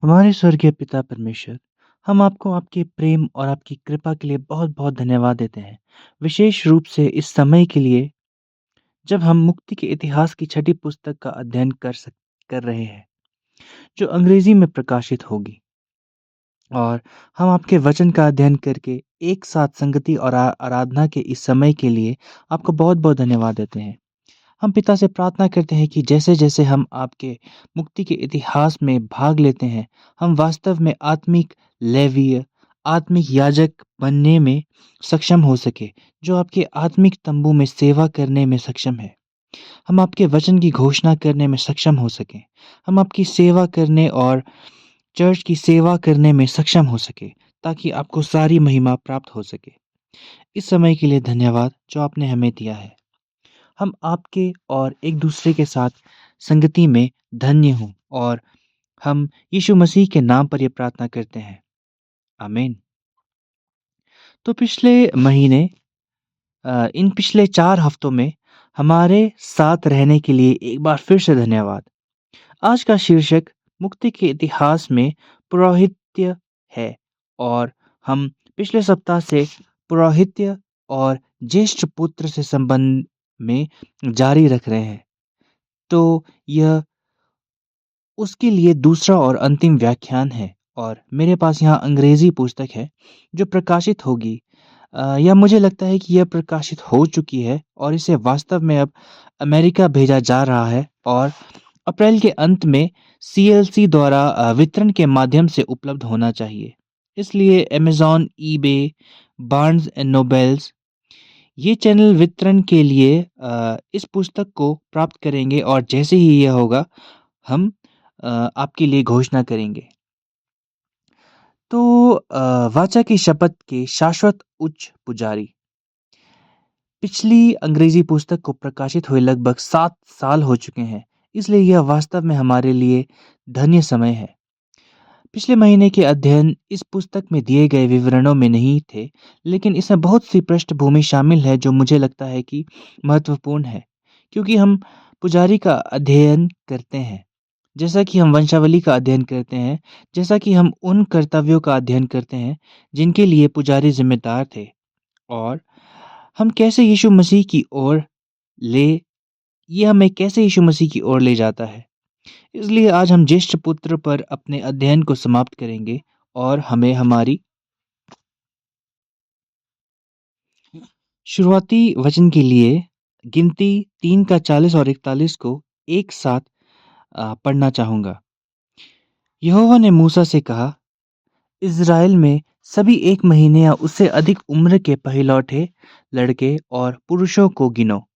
हमारे स्वर्गीय पिता परमेश्वर, हम आपको आपके प्रेम और आपकी कृपा के लिए बहुत-बहुत धन्यवाद देते हैं। विशेष रूप से इस समय के लिए जब हम मुक्ति के इतिहास की छठी पुस्तक का अध्ययन कर रहे हैं, जो अंग्रेजी में प्रकाशित होगी। और हम आपके वचन का अध्ययन करके एक साथ संगति और आराधना के इस समय के लिए आपको बहुत-बहुत धन्यवाद देते हैं। हम पिता से प्रार्थना करते हैं कि जैसे-जैसे हम आपके मुक्ति के इतिहास में भाग लेते हैं, हम वास्तव में आत्मिक लेवीय, आत्मिक याजक बनने में सक्षम हो सके, जो आपके आत्मिक तंबू में सेवा करने में सक्षम है। हम आपके वचन की घोषणा करने में सक्षम हो सकें। हम आपकी सेवा करने और चर्च की सेवा करने में सक्षम हो सके, ताकि आपको सारी महिमा प्राप्त हो सके। इस समय के लिए धन्यवाद जो आपने हमें दिया है। हम आपके और एक दूसरे के साथ संगति में धन्य हों और हम यीशु मसीह के नाम पर यह प्रार्थना करते हैं। आमीन। तो पिछले महीने इन पिछले 4 हफ्तों में हमारे साथ रहने के लिए एक बार फिर से धन्यवाद। आज का शीर्षक मुक्ति के इतिहास में पुरोहित्य है और हम पिछले सप्ताह से पुरोहित्य और ज्येष्ठ पुत्र से संबंध में जारी रख रहे हैं। तो यह उसके लिए दूसरा और अंतिम व्याख्यान है और मेरे पास यहाँ अंग्रेजी पुस्तक है जो प्रकाशित होगी। या मुझे लगता है कि यह प्रकाशित हो चुकी है और इसे वास्तव में अब अमेरिका भेजा जा रहा है और अप्रैल के अंत में सीएलसी द्वारा वितरण के माध्यम से उपलब्ध होना चाहिए। इसलिए Amazon, eBay, Barnes and nobles ये चैनल वितरण के लिए इस पुस्तक को प्राप्त करेंगे और जैसे ही यह होगा हम आपके लिए घोषणा करेंगे। तो वाचा की शपथ के शाश्वत उच्च पुजारी पिछली अंग्रेजी पुस्तक को प्रकाशित हुए लगभग 7 साल हो चुके हैं, इसलिए यह वास्तव में हमारे लिए धन्य समय है। पिछले महीने के अध्ययन इस पुस्तक में दिए गए विवरणों में नहीं थे, लेकिन इसमें बहुत सी पृष्ठभूमि शामिल है जो मुझे लगता है कि महत्वपूर्ण है, क्योंकि हम पुजारी का अध्ययन करते हैं, जैसा कि हम वंशावली का अध्ययन करते हैं, जैसा कि हम उन कर्तव्यों का अध्ययन करते हैं जिनके लिए पुजारी जिम्मेदार थे और हम कैसे यीशु मसीह की ओर ले ये हमें कैसे यीशु मसीह की ओर ले जाता है। इसलिए आज हम ज्येष्ठ पुत्र पर अपने अध्ययन को समाप्त करेंगे और हमें हमारी शुरुआती वचन के लिए गिनती 3 का 40 और 41 को एक साथ पढ़ना चाहूंगा। यहोवा ने मूसा से कहा, इज़राइल में सभी 1 महीने या उससे अधिक उम्र के पहिलौठे लड़के और पुरुषों को गिनो।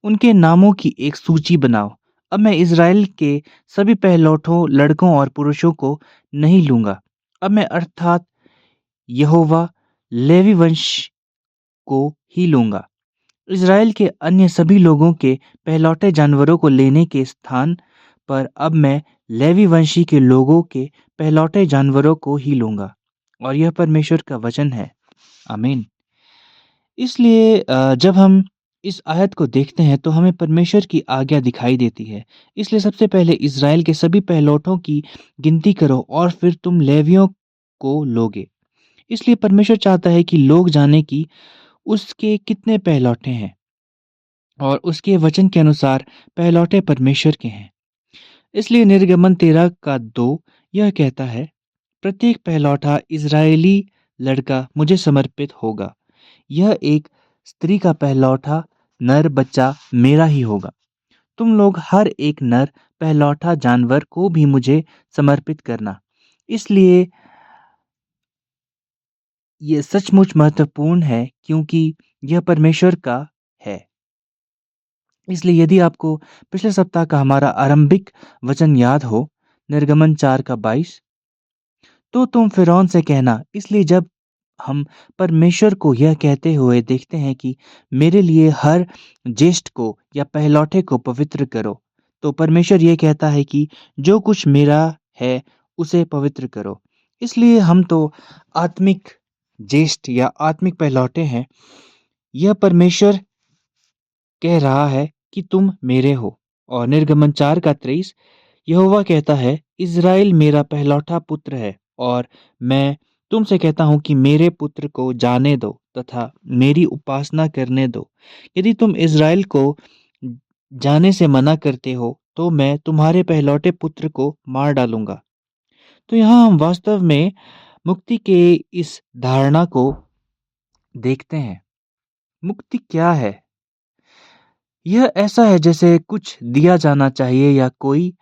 उनके नामों की एक सूची बनाओ। अब मैं इज़राइल के सभी पहिलौठों लड़कों और पुरुषों को नहीं लूँगा। अब मैं अर्थात यहोवा लेवी वंश को ही लूँगा। इज़राइल के अन्य सभी लोगों के पहलौठे जानवरों को लेने के स्थान पर अब मैं लेवी वंशी के लोगों के पहलौठे जानवरों को ही लूँगा। और यह परमेश्वर का वचन है। आमीन। इसलिए जब हम इस आयत को देखते हैं तो हमें परमेश्वर की आज्ञा दिखाई देती है। इसलिए सबसे पहले इज़राइल के सभी पहिलौठों की गिनती करो और फिर तुम लेवियों को लोगे। इसलिए परमेश्वर चाहता है कि लोग जाने कि उसके कितने पहिलौठे हैं और उसके वचन के अनुसार पहिलौठे परमेश्वर के हैं। इसलिए निर्गमन 13 का 2 यह कहता है, प्रत्येक पहिलौठा इज़राइली लड़का मुझे समर्पित होगा। यह एक स्त्री का पहलौठा नर बच्चा मेरा ही होगा। तुम लोग हर एक नर पहलौठा जानवर को भी मुझे समर्पित करना। इसलिए यह सचमुच महत्वपूर्ण है क्योंकि यह परमेश्वर का है। इसलिए यदि आपको पिछले सप्ताह का हमारा आरंभिक वचन याद हो, निर्गमन 4 का 22, तो तुम फिरौन से कहना, इसलिए जब हम परमेश्वर को यह कहते हुए देखते हैं कि मेरे लिए हर ज्येष्ठ को या पहलौठे को पवित्र करो, तो परमेश्वर यह कहता है कि जो कुछ मेरा है उसे पवित्र करो। इसलिए हम तो आत्मिक ज्येष्ठ या आत्मिक पहलौठे हैं। यह परमेश्वर कह रहा है कि तुम मेरे हो। और निर्गमन 4 का 23 यहोवा कहता है, इज़राइल मेरा पहलौठा पुत्र है और मैं तुमसे कहता हूँ कि मेरे पुत्र को जाने दो तथा मेरी उपासना करने दो। यदि तुम इज़राइल को जाने से मना करते हो, तो मैं तुम्हारे पहलौठे पुत्र को मार डालूँगा। तो यहाँ हम वास्तव में मुक्ति के इस धारणा को देखते हैं। मुक्ति क्या है? यह ऐसा है जैसे कुछ दिया जाना चाहिए या कोई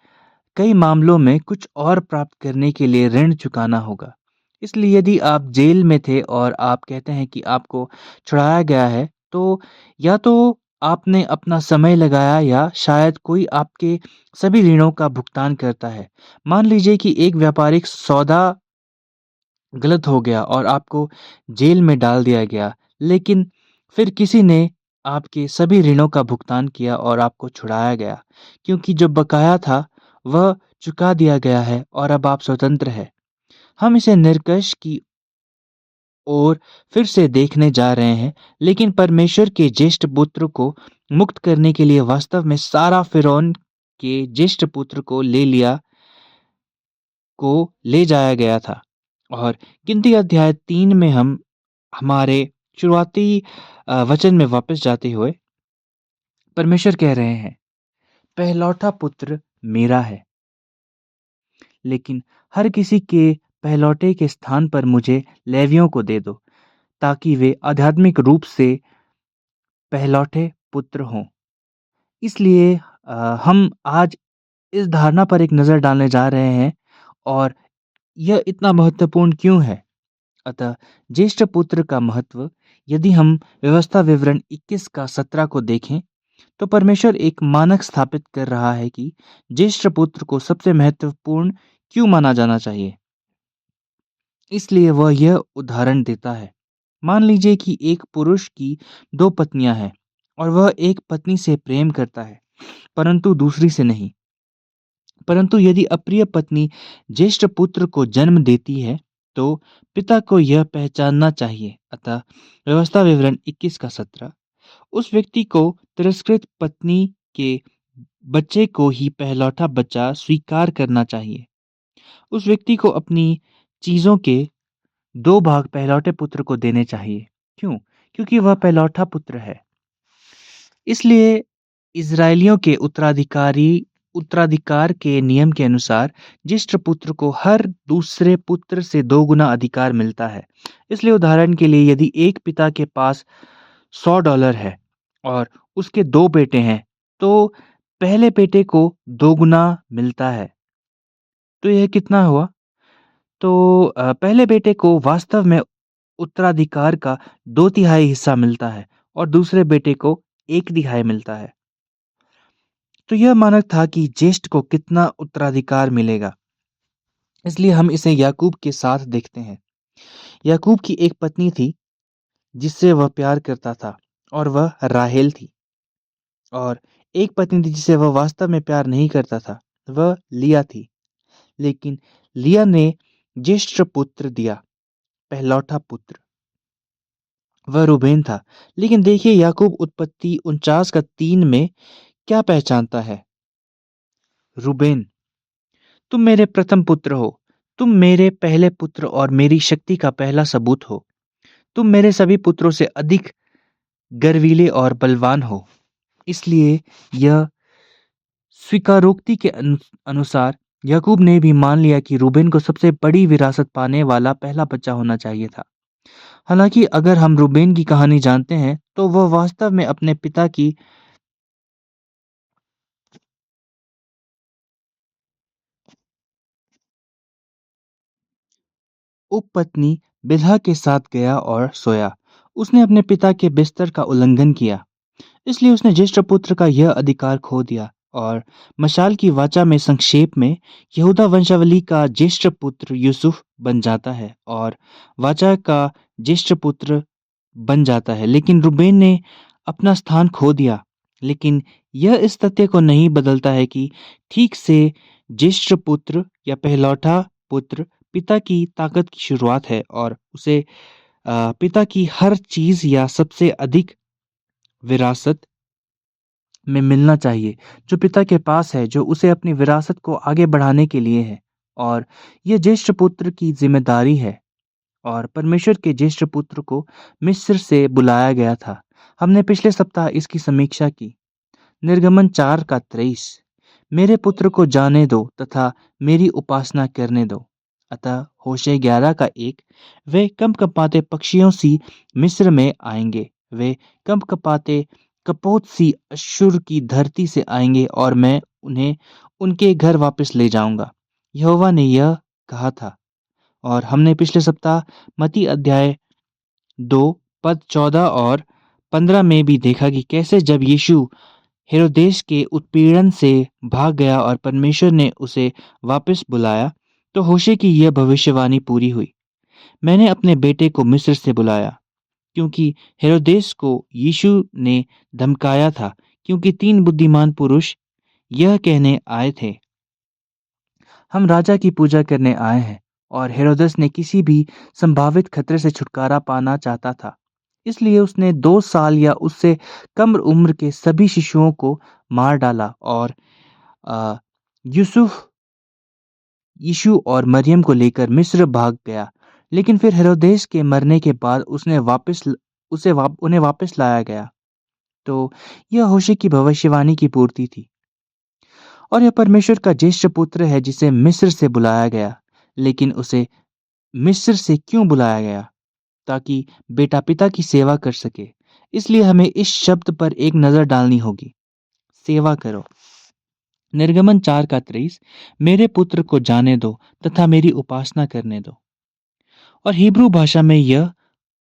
कई मामलों में कुछ और प्राप्त करने के लिए ऋण चुकाना होगा। इसलिए यदि आप जेल में थे और आप कहते हैं कि आपको छुड़ाया गया है, तो या तो आपने अपना समय लगाया या शायद कोई आपके सभी ऋणों का भुगतान करता है। मान लीजिए कि एक व्यापारिक सौदा गलत हो गया और आपको जेल में डाल दिया गया, लेकिन फिर किसी ने आपके सभी ऋणों का भुगतान किया और आपको छुड़ाया गया, क्योंकि जो बकाया था वह चुका दिया गया है और अब आप स्वतंत्र हैं। हम इसे निर्कश की ओर फिर से देखने जा रहे हैं, लेकिन परमेश्वर के ज्येष्ठ पुत्र को मुक्त करने के लिए वास्तव में सारा फ़िरौन के ज्येष्ठ पुत्र को ले जाया गया था। और गिनती अध्याय 3 में हम हमारे शुरुआती वचन में वापस जाते हुए परमेश्वर कह रहे हैं, पहलौठा पुत्र मेरा है, लेकिन हर किसी के पहलौठे के स्थान पर मुझे लेवियों को दे दो, ताकि वे आध्यात्मिक रूप से पहलौठे पुत्र हों। इसलिए हम आज इस धारणा पर एक नज़र डालने जा रहे हैं और यह इतना महत्वपूर्ण क्यों है? अतः ज्येष्ठ पुत्र का महत्व, यदि हम व्यवस्था विवरण 21 का 17 को देखें, तो परमेश्वर एक मानक स्थापित कर रहा है कि ज्येष्ठ पुत्र को सबसे महत्वपूर्ण क्यों माना जाना चाहिए। इसलिए वह यह उदाहरण देता है। मान लीजिए कि एक पुरुष की 2 पत्नियां हैं और वह एक पत्नी से प्रेम करता है, परंतु दूसरी से नहीं। परंतु यदि अप्रिय पत्नी ज्येष्ठ पुत्र को जन्म देती है, तो पिता को यह पहचानना चाहिए। अतः व्यवस्था विवरण 21 का 17 उस व्यक्ति को तिरस्कृत पत्नी के बच्चे को ही पहलौठा बच्चा स्वीकार करना चाहिए। उस व्यक्ति को अपनी चीजों के 2 भाग पहलौठे पुत्र को देने चाहिए। क्यों? क्योंकि वह पहलौठा पुत्र है। इसलिए इज़राइलियों के उत्तराधिकार के नियम के अनुसार ज्येष्ठ पुत्र को हर दूसरे पुत्र से 2 गुना अधिकार मिलता है। इसलिए उदाहरण के लिए यदि एक पिता के पास $100 है और उसके 2 बेटे हैं, तो पहले बेटे को 2 गुना मिलता है। तो यह कितना हुआ? तो पहले बेटे को वास्तव में उत्तराधिकार का 2 तिहाई हिस्सा मिलता है और दूसरे बेटे को 1 तिहाई मिलता है। तो यह मानक था कि ज्येष्ठ को कितना उत्तराधिकार मिलेगा। इसलिए हम इसे याकूब के साथ देखते हैं। याकूब की एक पत्नी थी जिससे वह प्यार करता था और वह राहेल थी। और एक पत्नी थी जिसे वह वास्तव में प्यार नहीं करता था, वह लिया थी। लेकिन लिया ने ज्येष्ठ पुत्र दिया, पहलौठा पुत्र। वह रूबेन था। लेकिन देखिए याकूब उत्पत्ति 49 का 3 में क्या पहचानता है? रूबेन, तुम मेरे प्रथम पुत्र हो, तुम मेरे पहले पुत्र और मेरी शक्ति का पहला सबूत हो। तुम मेरे सभी पुत्रों से अधिक गर्वीले और बलवान हो। इसलिए यह स्वीकारोक्ति के अनुसार याकूब ने भी मान लिया कि रूबेन को सबसे बड़ी विरासत पाने वाला पहला बच्चा होना चाहिए था। हालांकि अगर हम रूबेन की कहानी जानते हैं, तो वह वास्तव में अपने पिता की उपपत्नी बिल्हा के साथ गया और सोया। उसने अपने पिता के बिस्तर का उल्लंघन किया, इसलिए उसने ज्येष्ठ पुत्र का यह अधिकार खो दिया। और मशाल की वाचा में संक्षेप में यहूदा वंशावली का ज्येष्ठ पुत्र यूसुफ बन जाता है और वाचा का ज्येष्ठ पुत्र बन जाता है। लेकिन रूबेन ने अपना स्थान खो दिया। लेकिन यह इस तथ्य को नहीं बदलता है कि ठीक से ज्येष्ठ पुत्र या पहलौठा पुत्र पिता की ताकत की शुरुआत है और उसे पिता की हर चीज या सबसे अधिक विरासत में मिलना चाहिए जो पिता के पास है, जो उसे अपनी विरासत को आगे बढ़ाने के लिए है। और यह ज्येष्ठ पुत्र की जिम्मेदारी है। और परमेश्वर के ज्येष्ठ पुत्र को मिस्र से बुलाया गया था। हमने पिछले सप्ताह इसकी समीक्षा की। निर्गमन 4 का 23। मेरे पुत्र को जाने दो तथा मेरी उपासना करने दो। अतः होशे 11 का 1। वे कंपकपाते पक्षियों सी मिस्र में आएंगे। वे कंपकपाते कपोत सी अश्शूर की धरती से आएंगे और मैं उन्हें उनके घर वापस ले जाऊंगा। यहोवा ने यह कहा था। और हमने पिछले सप्ताह मत्ती अध्याय 2 पद 14 और 15 में भी देखा कि कैसे जब यीशु हेरोदेस के उत्पीड़न से भाग गया और परमेश्वर ने उसे वापस बुलाया, तो होशे की यह भविष्यवाणी पूरी हुई। मैंने अपने बेटे को मिस्र से बुलाया, क्योंकि हेरोदेस को यीशु ने धमकाया था, क्योंकि 3 बुद्धिमान पुरुष यह कहने आए थे, हम राजा की पूजा करने आए हैं। और हेरोदेस ने किसी भी संभावित खतरे से छुटकारा पाना चाहता था। इसलिए उसने 2 साल या उससे कम उम्र के सभी शिशुओं को मार डाला और अ, यूसुफ यीशु और मरियम को लेकर मिस्र भाग गया। लेकिन फिर हेरोदेस के मरने के बाद उन्हें वापस लाया गया। तो यह होशे की भविष्यवाणी की पूर्ति थी। और यह परमेश्वर का ज्येष्ठ पुत्र है जिसे मिस्र से बुलाया गया। लेकिन उसे मिस्र से क्यों बुलाया गया? ताकि बेटा पिता की सेवा कर सके। इसलिए हमें इस शब्द पर एक नजर डालनी होगी, सेवा करो। निर्गमन 4 का 23। मेरे पुत्र को जाने दो तथा मेरी उपासना करने दो। और हिब्रू भाषा में यह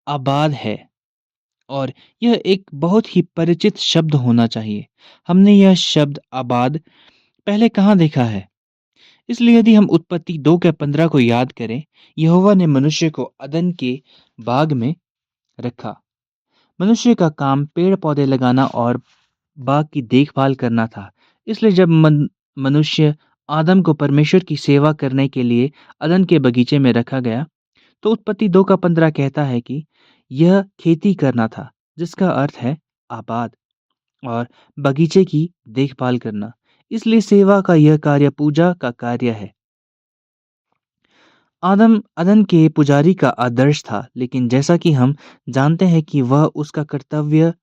आबाद है और यह एक बहुत ही परिचित शब्द होना चाहिए। हमने यह शब्द आबाद पहले कहाँ देखा है? इसलिए यदि हम उत्पत्ति 2 के 15 को याद करें, यहोवा ने मनुष्य को अदन के बाग में रखा। मनुष्य का काम पेड़ पौधे लगाना और बाग की देखभाल करना था। इसलिए जब मनुष्य आदम को परमेश्वर की सेवा करने के लिए अदन के बगीचे में रखा गया, तो उत्पत्ति 2 का 15 कहता है कि यह खेती करना था, जिसका अर्थ है आबाद और बगीचे की देखभाल करना। इसलिए सेवा का यह कार्य पूजा का कार्य है। आदम अदन के पुजारी का आदर्श था, लेकिन जैसा कि हम जानते हैं कि वह उस कर्तव्य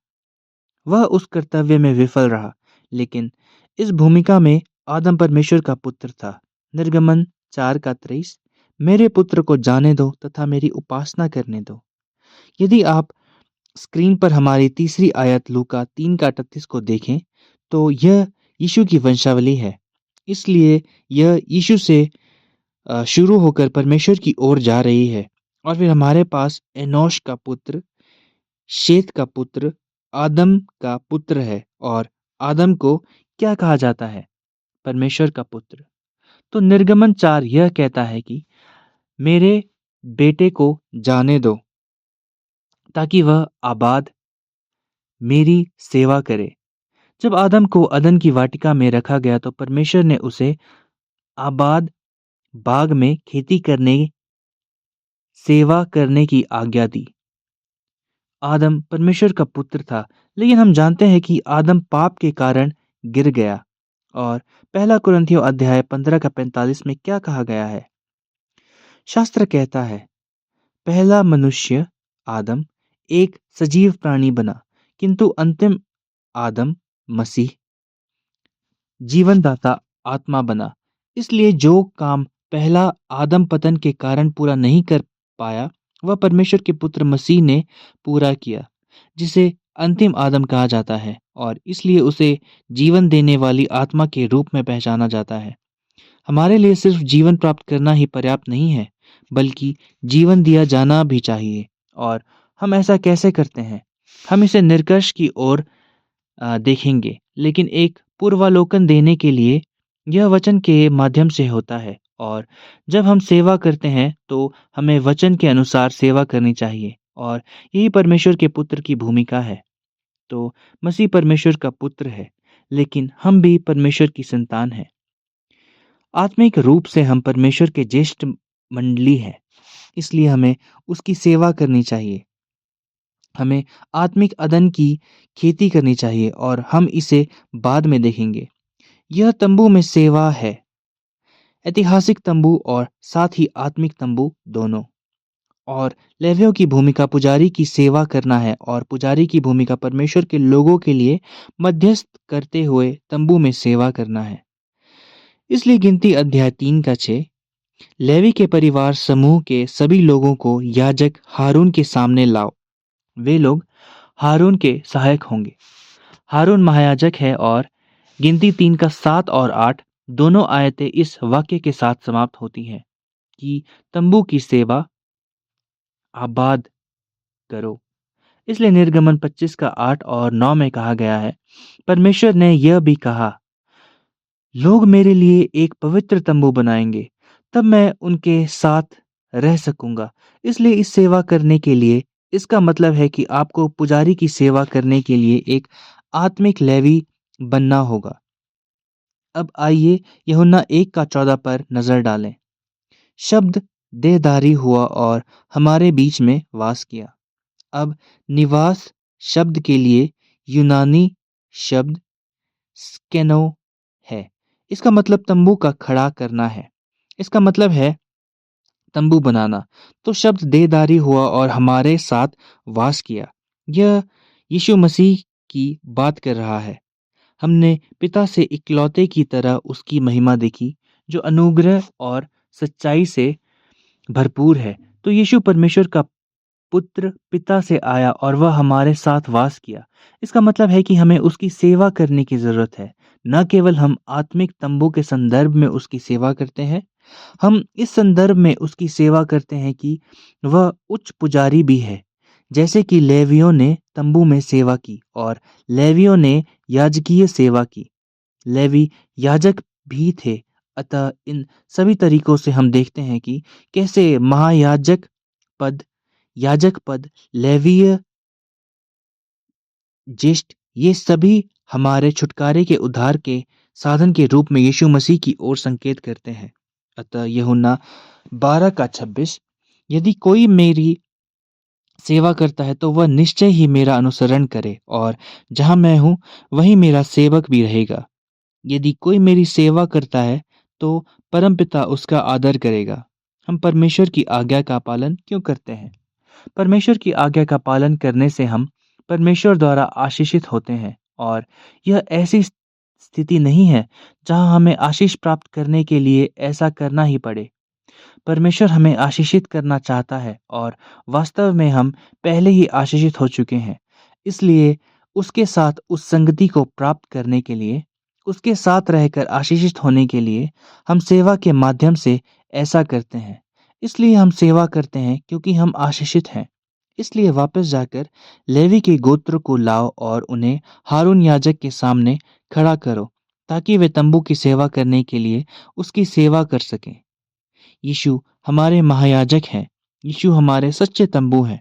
में विफल रहा। लेकिन इस भूमिका में आदम परमेश्वर का पुत्र था। निर्गमन 4 का 23। मेरे पुत्र को जाने दो तथा मेरी उपासना करने दो। यदि आप स्क्रीन पर हमारी तीसरी आयत लूका 3 का 38 को देखें, तो यह यीशु की वंशावली है। इसलिए यह यीशु से शुरू होकर परमेश्वर की ओर जा रही है। और फिर हमारे पास एनोश का पुत्र, शेत का पुत्र, आदम का पुत्र है। और आदम को क्या कहा जाता है? परमेश्वर का पुत्र। तो निर्गमन 4 यह कहता है कि मेरे बेटे को जाने दो ताकि वह आबाद मेरी सेवा करे। जब आदम को अदन की वाटिका में रखा गया, तो परमेश्वर ने उसे आबाद बाग में खेती करने, सेवा करने की आज्ञा दी। आदम परमेश्वर का पुत्र था, लेकिन हम जानते हैं कि आदम पाप के कारण गिर गया। और पहला कुरिन्थियों अध्याय 15 का 45 में क्या कहा गया है? शास्त्र कहता है, पहला मनुष्य आदम एक सजीव प्राणी बना, किंतु अंतिम आदम मसीह जीवनदाता आत्मा बना। इसलिए जो काम पहला आदम पतन के कारण पूरा नहीं कर पाया, वह परमेश्वर के पुत्र मसीह ने पूरा किया, जिसे अंतिम आदम कहा जाता है और इसलिए उसे जीवन देने वाली आत्मा के रूप में पहचाना जाता है। हमारे लिए सिर्फ जीवन प्राप्त करना ही पर्याप्त नहीं है, बल्कि जीवन दिया जाना भी चाहिए। और हम ऐसा कैसे करते हैं? हम इसे निष्कर्ष की ओर देखेंगे, लेकिन एक पूर्वालोकन देने के लिए यह वचन के माध्यम से होता है। और जब हम सेवा करते हैं, तो हमें वचन के अनुसार सेवा करनी चाहिए और यही परमेश्वर के पुत्र की भूमिका है। तो मसीह परमेश्वर का पुत्र है, लेकिन हम भी परमेश्वर की संतान हैं। आत्मिक रूप से हम परमेश्वर के ज्येष्ठ मंडली हैं, इसलिए हमें उसकी सेवा करनी चाहिए। हमें आत्मिक अदन की खेती करनी चाहिए और हम इसे बाद में देखेंगे। यह तंबू में सेवा है। ऐतिहासिक तंबू और साथ ही आत्मिक तंबू दोनों। और लेवियों की भूमिका पुजारी की सेवा करना है और पुजारी की भूमिका परमेश्वर के लोगों के लिए मध्यस्थ करते हुए तंबू में सेवा करना है। इसलिए गिनती अध्याय 3 का 6, लेवी के परिवार समूह के सभी लोगों को याजक हारून के सामने लाओ। वे लोग हारून के सहायक होंगे। हारून महायाजक है। और गिनती 3 का 7 और 8 दोनों आयतें इस वाक्य के साथ समाप्त होती हैं कि तंबू की सेवा आबाद करो। इसलिए निर्गमन 25 का 8 और 9 में कहा गया है, परमेश्वर ने यह भी कहा, लोग मेरे लिए एक पवित्र तंबू बनाएंगे, तब मैं उनके साथ रह सकूंगा। इसलिए इस सेवा करने के लिए, इसका मतलब है कि आपको पुजारी की सेवा करने के लिए एक आत्मिक लेवी बनना होगा। अब आइए यूहन्ना 1 का 14 पर नजर डालें। शब्द देहधारी हुआ और हमारे बीच में वास किया। अब निवास शब्द के लिए यूनानी शब्द स्केनो है। इसका मतलब तंबू का खड़ा करना है। इसका मतलब है तंबू बनाना। तो शब्द देहधारी हुआ और हमारे साथ वास किया, यह यीशु मसीह की बात कर रहा है। हमने पिता से इकलौते की तरह उसकी महिमा देखी, जो अनुग्रह और सच्चाई से भरपूर है। तो यीशु परमेश्वर का पुत्र पिता से आया और वह हमारे साथ वास किया। इसका मतलब है कि हमें उसकी सेवा करने की जरूरत है। न केवल हम आत्मिक तंबू के संदर्भ में उसकी सेवा करते हैं, हम इस संदर्भ में उसकी सेवा करते हैं कि वह उच्च पुजारी भी है। जैसे कि लेवियों ने तंबू में सेवा की और लेवियों ने याजकीय सेवा की। लेवी याजक भी थे। अतः इन सभी तरीकों से हम देखते हैं कि कैसे महायाजक पद, याजक पद, लेवीय, ज्येष्ठ, ये सभी हमारे छुटकारे के उद्धार के साधन के रूप में यीशु मसीह की ओर संकेत करते हैं। अतः यूहन्ना 12 का 26, यदि कोई मेरी सेवा करता है तो वह निश्चय ही मेरा अनुसरण करे, और जहां मैं हूं वहीं मेरा सेवक भी रहेगा। यदि कोई मेरी सेवा करता है तो परमपिता उसका आदर करेगा। हम परमेश्वर की आज्ञा का पालन क्यों करते हैं? परमेश्वर की आज्ञा का पालन करने से हम परमेश्वर द्वारा आशीषित होते हैं। और यह ऐसी स्थिति नहीं है जहां हमें आशीष प्राप्त करने के लिए ऐसा करना ही पड़े। परमेश्वर हमें आशीषित करना चाहता है और वास्तव में हम पहले ही आशीषित हो चुके हैं। इसलिए उसके साथ उस संगति को प्राप्त करने के लिए, उसके साथ रहकर आशीषित होने के लिए हम सेवा के माध्यम से ऐसा करते हैं। इसलिए हम सेवा करते हैं क्योंकि हम आशीषित हैं। इसलिए वापस जाकर लेवी के गोत्र को लाओ और उन्हें हारून याजक के सामने खड़ा करो, ताकि वे तंबू की सेवा करने के लिए उसकी सेवा कर सकें। यीशु हमारे महायाजक हैं। यीशु हमारे सच्चे तंबू हैं।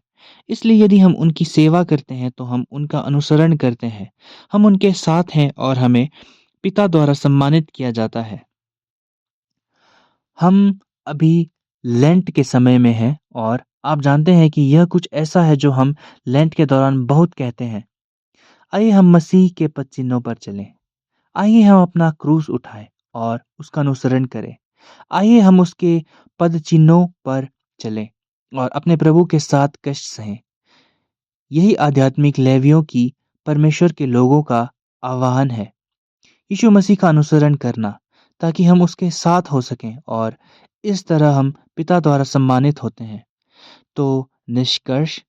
इसलिए यदि हम उनकी सेवा करते हैं तो हम उनका अनुसरण करते हैं। हम उनके साथ हैं और हमें पिता द्वारा सम्मानित किया जाता है। हम अभी लेंट के समय में हैं और आप जानते हैं कि यह कुछ ऐसा है जो हम लेंट के दौरान बहुत कहते हैं। आइए हम मसीह के पद चिन्हों पर चलें। आइए हम अपना क्रूस उठाएं और उसका अनुसरण करें। आइए हम उसके पद चिन्हों पर चलें और अपने प्रभु के साथ कष्ट सहें। यही आध्यात्मिक लेवियों की परमेश्वर के लोगों का आह्वान है, यीशु मसीह का अनुसरण करना, ताकि हम उसके साथ हो सकें और इस तरह हम पिता द्वारा सम्मानित होते हैं। तो निष्कर्ष,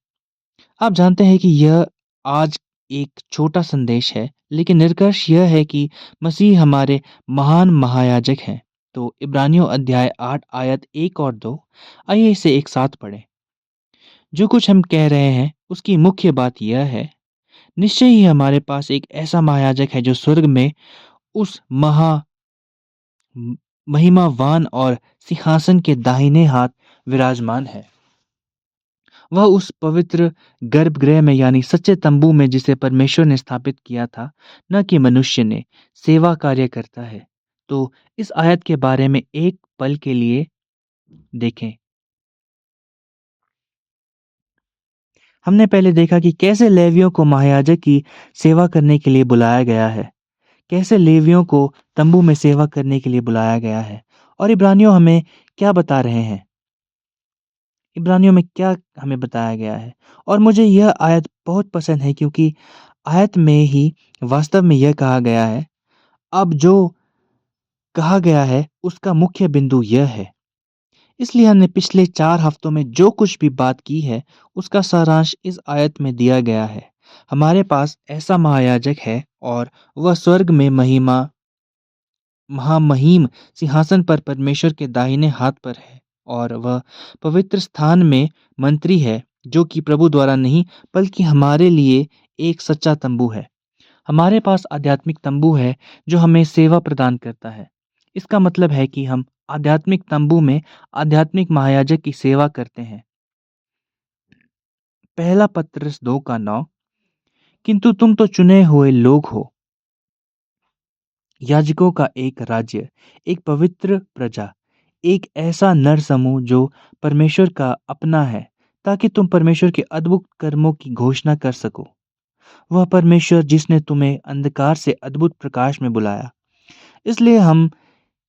आप जानते हैं कि यह आज एक छोटा संदेश है, लेकिन निष्कर्ष यह है कि मसीह हमारे महान महायाजक हैं। तो इब्रानियों अध्याय 8 आयत 1 और 2, आइए इसे एक साथ पढ़ें। जो कुछ हम कह रहे हैं उसकी मुख्य बात यह है, निश्चय ही हमारे पास एक ऐसा महायाजक है जो स्वर्ग में उस महिमावान और सिंहासन के दाहिने हाथ विराजमान है। वह उस पवित्र गर्भगृह में यानी सच्चे तंबू में, जिसे परमेश्वर ने स्थापित किया था, न कि मनुष्य ने, सेवा कार्य करता है। तो इस आयत के बारे में एक पल के लिए देखें। हमने पहले देखा कि कैसे लेवियों को महायाजक की सेवा करने के लिए बुलाया गया है, कैसे लेवियों को तंबू में सेवा करने के लिए बुलाया गया है, और इब्रानियों हमें क्या बता रहे हैं? इब्रानियों में क्या हमें बताया गया है? और मुझे यह आयत बहुत पसंद है क्योंकि आयत में ही वास्तव में यह कहा गया है। अब जो कहा गया है उसका मुख्य बिंदु यह है। इसलिए हमने पिछले 4 हफ्तों में जो कुछ भी बात की है, उसका सारांश इस आयत में दिया गया है। हमारे पास ऐसा महायाजक है और वह स्वर्ग में महामहिम सिंहासन पर परमेश्वर के दाहिने हाथ पर है और वह पवित्र स्थान में मंत्री है, जो कि प्रभु द्वारा नहीं बल्कि हमारे लिए एक सच्चा तंबू है। हमारे पास आध्यात्मिक तंबू है जो हमें सेवा प्रदान करता है। इसका मतलब है कि हम आध्यात्मिक तंबू में आध्यात्मिक महायाजक की सेवा करते हैं। पहला पत्रस 2 का 9। किंतु तुम तो चुने हुए लोग हो, याजकों का एक राज्य, एक पवित्र प्रजा, एक ऐसा नर समूह जो परमेश्वर का अपना है, ताकि तुम परमेश्वर के अद्भुत कर्मों की घोषणा कर सको। वह परमेश्वर जिसने तुम्हें अंधकार से अद्भुत प्रकाश में बुलाया। इसलिए हम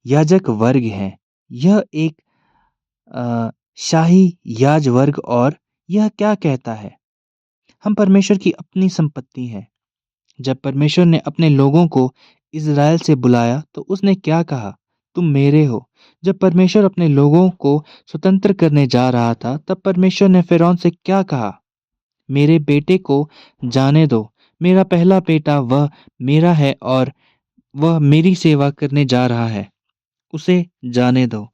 याजक वर्ग हैं। यह एक शाही याज वर्ग। और यह क्या कहता है? हम परमेश्वर की अपनी संपत्ति हैं। जब परमेश्वर ने अपने लोगों को इज़राइल से बुलाया तो उसने क्या कहा? तुम मेरे हो। जब परमेश्वर अपने लोगों को स्वतंत्र करने जा रहा था, तब परमेश्वर ने फ़िरौन से क्या कहा? मेरे बेटे को जाने दो। मेरा पहला बेटा वह मेरा है और वह मेरी सेवा करने जा रहा है। उसे जाने दो।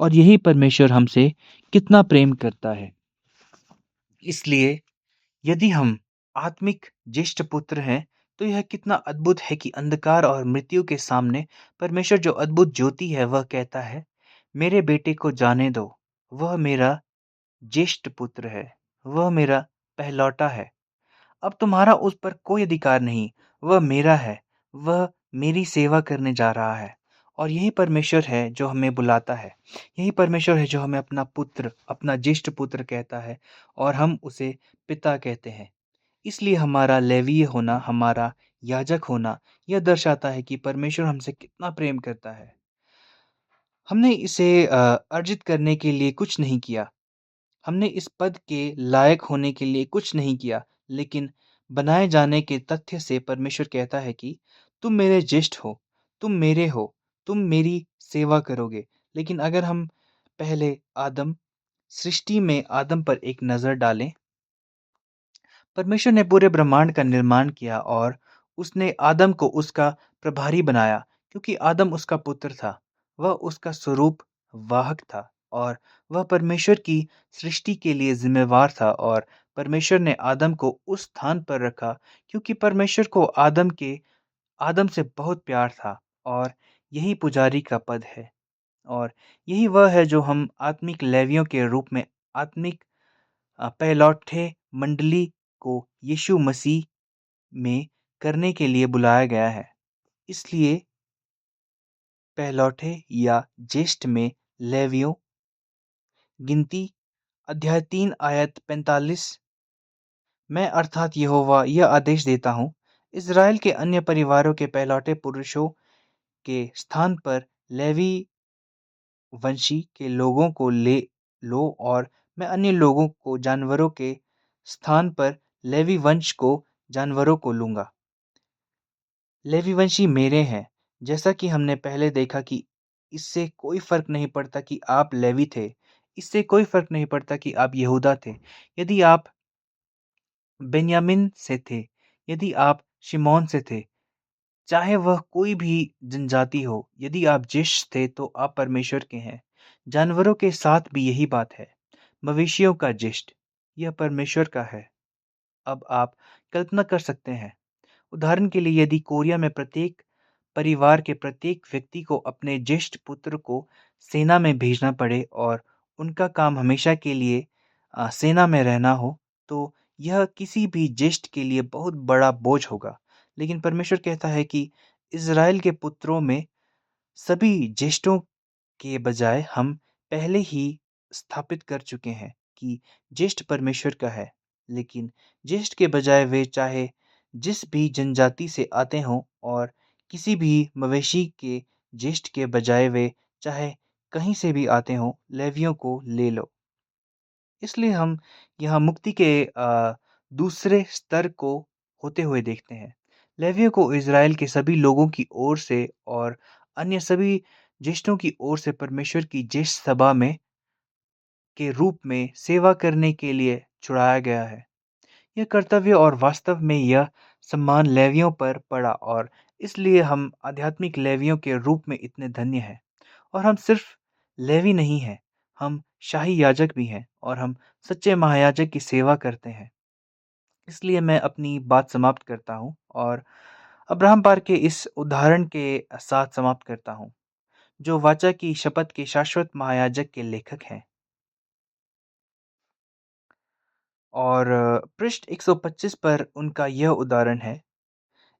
और यही परमेश्वर हमसे कितना प्रेम करता है। इसलिए यदि हम आत्मिक ज्येष्ठ पुत्र हैं, तो यह कितना अद्भुत है कि अंधकार और मृत्यु के सामने परमेश्वर जो अद्भुत ज्योति है, वह कहता है, मेरे बेटे को जाने दो। वह मेरा ज्येष्ठ पुत्र है, वह मेरा पहलौठा है। अब तुम्हारा उस पर कोई अधिकार नहीं। वह मेरा है, वह मेरी सेवा करने जा रहा है। और यही परमेश्वर है जो हमें बुलाता है। यही परमेश्वर है जो हमें अपना पुत्र, अपना ज्येष्ठ पुत्र कहता है और हम उसे पिता कहते हैं। इसलिए हमारा लेवीय होना, हमारा याजक होना, यह दर्शाता है कि परमेश्वर हमसे कितना प्रेम करता है। हमने इसे अर्जित करने के लिए कुछ नहीं किया। हमने इस पद के लायक होने के लिए कुछ नहीं किया, लेकिन बनाए जाने के तथ्य से परमेश्वर कहता है कि तुम मेरे ज्येष्ठ हो, तुम मेरे हो, तुम मेरी सेवा करोगे। लेकिन अगर हम पहले सृष्टि में आदम पर एक नज़र डालें, परमेश्वर ने पूरे ब्रह्मांड का निर्माण किया और उसने आदम को उसका प्रभारी बनाया, क्योंकि आदम उसका पुत्र था। वह उसका स्वरूप वाहक था और वह परमेश्वर की सृष्टि के लिए जिम्मेवार था। और परमेश्वर ने आदम को उस स्थान पर रखा क्योंकि परमेश्वर को आदम से बहुत प्यार था। और यही पुजारी का पद है। और यही वह है जो हम आत्मिक लेवियों के रूप में आत्मिक पहलौठे मंडली को यीशु मसीह में करने के लिए बुलाया गया है। इसलिए पहलौठे या ज्येष्ठ में लेवियों गिनती अध्याय 3 आयत 45। मैं अर्थात यहोवा यह आदेश देता हूँ, इज़राइल के अन्य परिवारों के पहलौठे पुरुषों के स्थान पर लेवी वंशी के लोगों को ले लो और मैं अन्य लोगों को जानवरों के स्थान पर लेवी वंश को जानवरों को लूँगा। लेवीवंशी मेरे हैं। जैसा कि हमने पहले देखा कि इससे कोई फ़र्क नहीं पड़ता कि आप लेवी थे, इससे कोई फ़र्क नहीं पड़ता कि आप यहूदा थे, यदि आप बेन्यामीन से थे, यदि आप शिमोन से थे, चाहे वह कोई भी जनजाति हो, यदि आप जिश थे तो आप परमेश्वर के हैं। जानवरों के साथ भी यही बात है। मवेशियों का जिष्ट, यह परमेश्वर का है। अब आप कल्पना कर सकते हैं, उदाहरण के लिए यदि कोरिया में प्रत्येक परिवार के प्रत्येक व्यक्ति को अपने ज्येष्ठ पुत्र को सेना में भेजना पड़े और उनका काम हमेशा के लिए सेना में रहना हो, तो यह किसी भी ज्येष्ठ के लिए बहुत बड़ा बोझ होगा। लेकिन परमेश्वर कहता है कि इज़राइल के पुत्रों में सभी ज्येष्ठों के बजाय हम पहले ही स्थापित कर चुके हैं कि ज्येष्ठ परमेश्वर का है। लेकिन ज्येष्ठ के बजाय वे चाहे जिस भी जनजाति से आते हों और किसी भी मवेशी के ज्येष्ठ के बजाय वे चाहे कहीं से भी आते हों, लेवियों को ले लो। इसलिए हम यहाँ मुक्ति के दूसरे स्तर को होते हुए देखते हैं। लेवियों को इज़राइल के सभी लोगों की ओर से और अन्य सभी ज्येष्ठों की ओर से परमेश्वर की ज्येष्ठ सभा में के रूप में सेवा करने के लिए चुराया गया है। यह कर्तव्य और वास्तव में यह सम्मान लेवियों पर पड़ा और इसलिए हम आध्यात्मिक लेवियों के रूप में इतने धन्य हैं। और हम सिर्फ लेवी नहीं हैं, हम शाही याजक भी हैं और हम सच्चे महायाजक की सेवा करते हैं। इसलिए मैं अपनी बात समाप्त करता हूँ और अब्राहम पार के इस उदाहरण के साथ समाप्त करता हूँ, जो वाचा की शपथ के शाश्वत महायाजक के लेखक हैं। और पृष्ठ 125 पर उनका यह उदाहरण है।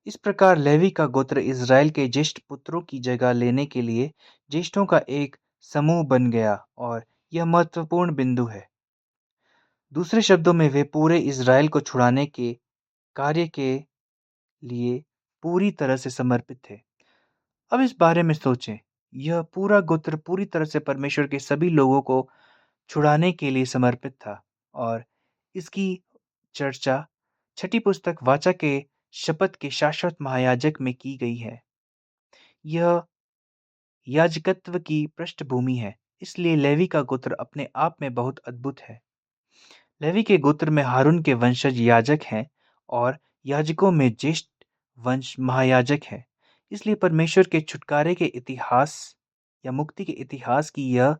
इस प्रकार लेवी का गोत्र इज़राइल के ज्येष्ठ पुत्रों की जगह लेने के लिए ज्येष्ठों का एक समूह बन गया और यह महत्वपूर्ण बिंदु है। दूसरे शब्दों में वे पूरे इज़राइल को छुड़ाने के कार्य के लिए पूरी तरह से समर्पित थे। अब इस बारे में सोचें, यह पूरा गोत्र पूरी तरह से परमेश्वर के सभी लोगों को छुड़ाने के लिए समर्पित था और इसकी चर्चा छठी पुस्तक वाचा के शपथ के शाश्वत महायाजक में की गई है। यह याजकत्व की पृष्ठभूमि है, इसलिए लेवी का गोत्र अपने आप में बहुत अद्भुत है। लेवी के गोत्र में हारून के वंशज याजक हैं और याजकों में ज्येष्ठ वंश महायाजक है। इसलिए परमेश्वर के छुटकारे के इतिहास या मुक्ति के इतिहास की यह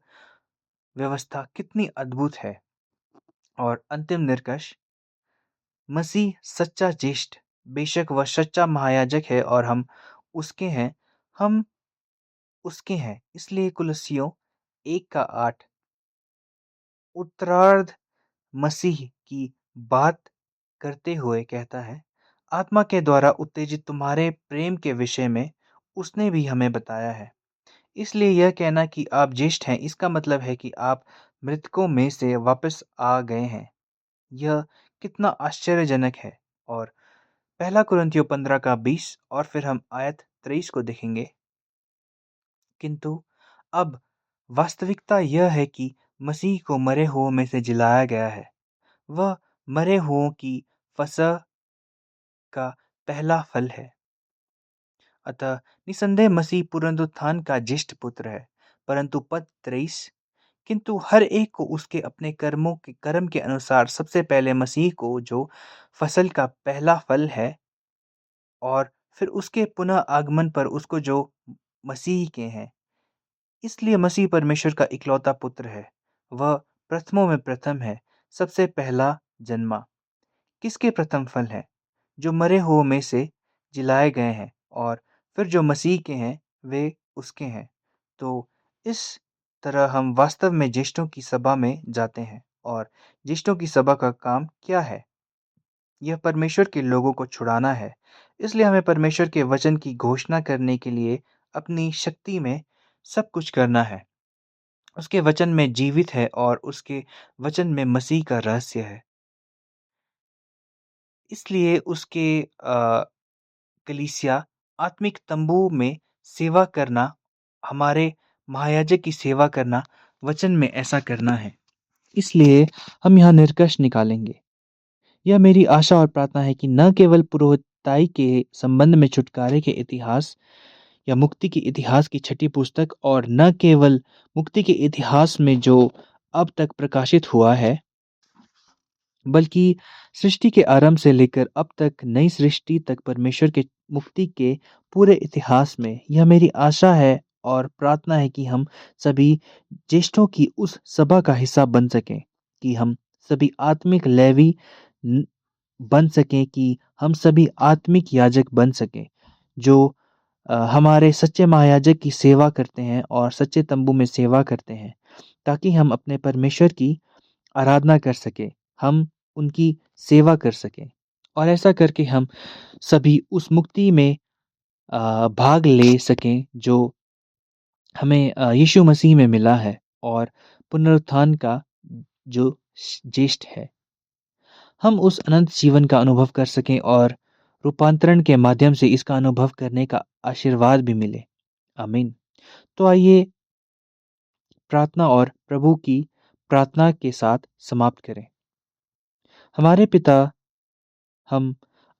व्यवस्था कितनी अद्भुत है। और अंतिम निष्कर्ष, मसीह सच्चा ज्येष्ठ, बेशक वह सच्चा महायाजक है और हम उसके हैं। इसलिए कुलस्सियों 1 का 8 उत्तरार्ध मसीह की बात करते हुए कहता है, आत्मा के द्वारा उत्तेजित तुम्हारे प्रेम के विषय में उसने भी हमें बताया है। इसलिए यह कहना कि आप ज्येष्ठ हैं, इसका मतलब है कि आप मृतकों में से वापस आ गए हैं। यह कितना आश्चर्यजनक है। और पहला कुरिन्थियों 15 का 20 और फिर हम आयत 23 को देखेंगे। किंतु अब वास्तविकता यह है कि मसीह को मरे हुओं में से जिलाया गया है। वह मरे हुओं की फसह का पहला फल है। अतः निसंदेह मसीह पुनरुत्थान का ज्येष्ठ पुत्र है। परंतु पद 23, किंतु हर एक को उसके अपने कर्म के अनुसार सबसे पहले मसीह को जो फसल का पहला फल है और फिर उसके पुनः आगमन पर उसको जो मसीह के हैं। इसलिए मसीह परमेश्वर का इकलौता पुत्र है। वह प्रथमों में प्रथम है, सबसे पहला जन्मा। किसके प्रथम फल हैं? जो मरे हुओं में से जिलाए गए हैं और फिर जो मसीह के हैं, वे उसके हैं। तो इस तरह हम वास्तव में ज्येष्ठों की सभा में जाते हैं और ज्येष्ठों की सभा का काम क्या है? यह परमेश्वर के लोगों को छुड़ाना है। इसलिए हमें परमेश्वर के वचन की घोषणा करने के लिए अपनी शक्ति में सब कुछ करना है। उसके वचन में जीवित है और उसके वचन में मसीह का रहस्य है। इसलिए उसके कलीसिया आत्मिक तंबू में सेवा करना, हमारे महायाजक की सेवा करना, वचन में ऐसा करना है। इसलिए हम यहाँ निष्कर्ष निकालेंगे। यह मेरी आशा और प्रार्थना है कि न केवल पुरोहिताई के संबंध में छुटकारे के इतिहास या मुक्ति के इतिहास की छठी पुस्तक और न केवल मुक्ति के इतिहास में जो अब तक प्रकाशित हुआ है, बल्कि सृष्टि के आरंभ से लेकर अब तक नई सृष्टि तक परमेश्वर के मुक्ति के पूरे इतिहास में यह मेरी आशा है और प्रार्थना है कि हम सभी ज्येष्ठों की उस सभा का हिस्सा बन सकें, कि हम सभी आत्मिक लेवी न- बन सकें, कि हम सभी आत्मिक याजक बन सकें, जो हमारे सच्चे महायाजक की सेवा करते हैं और सच्चे तंबू में सेवा करते हैं, ताकि हम अपने परमेश्वर की आराधना कर सकें, हम उनकी सेवा कर सकें और ऐसा करके हम सभी उस मुक्ति में भाग ले सकें जो हमें यीशु मसीह में मिला है और पुनरुत्थान का जो ज्येष्ठ है। हम उस अनंत जीवन का अनुभव कर सकें और रूपांतरण के माध्यम से इसका अनुभव करने का आशीर्वाद भी मिले। आमीन। तो आइए प्रार्थना और प्रभु की प्रार्थना के साथ समाप्त करें। हमारे पिता, हम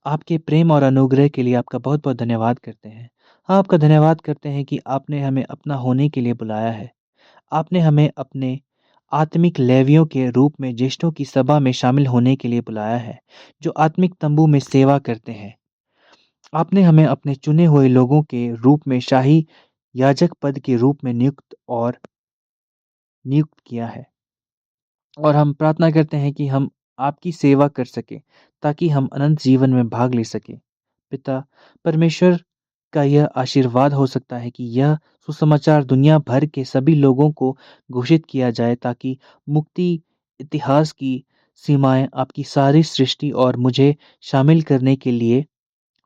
आपके प्रेम और अनुग्रह के लिए आपका बहुत-बहुत धन्यवाद करते हैं। हम आपका धन्यवाद करते हैं कि आपने हमें अपना होने के लिए बुलाया है। आपने हमें अपने आत्मिक लेवियों के रूप में ज्येष्ठों की सभा में शामिल होने के लिए बुलाया है, जो आत्मिक तंबू में सेवा करते हैं। आपने हमें अपने चुने हुए लोगों के रूप में शाही याजक पद के रूप में नियुक्त किया है। और हम प्रार्थना करते हैं कि हम आपकी सेवा कर सकें, ताकि हम अनंत जीवन में भाग ले सकें। पिता परमेश्वर का यह आशीर्वाद हो सकता है कि यह सुसमाचार दुनिया भर के सभी लोगों को घोषित किया जाए, ताकि मुक्ति इतिहास की सीमाएं आपकी सारी सृष्टि और मुझे शामिल करने के लिए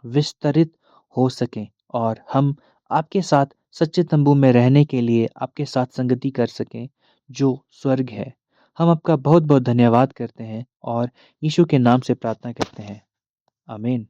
विस्तरित हो सकें, और हम आपके साथ सच्चे तंबू में रहने के लिए आपके साथ संगति कर सकें, जो स्वर्ग है। हम आपका बहुत बहुत धन्यवाद करते हैं और यीशु के नाम से प्रार्थना करते हैं। आमीन।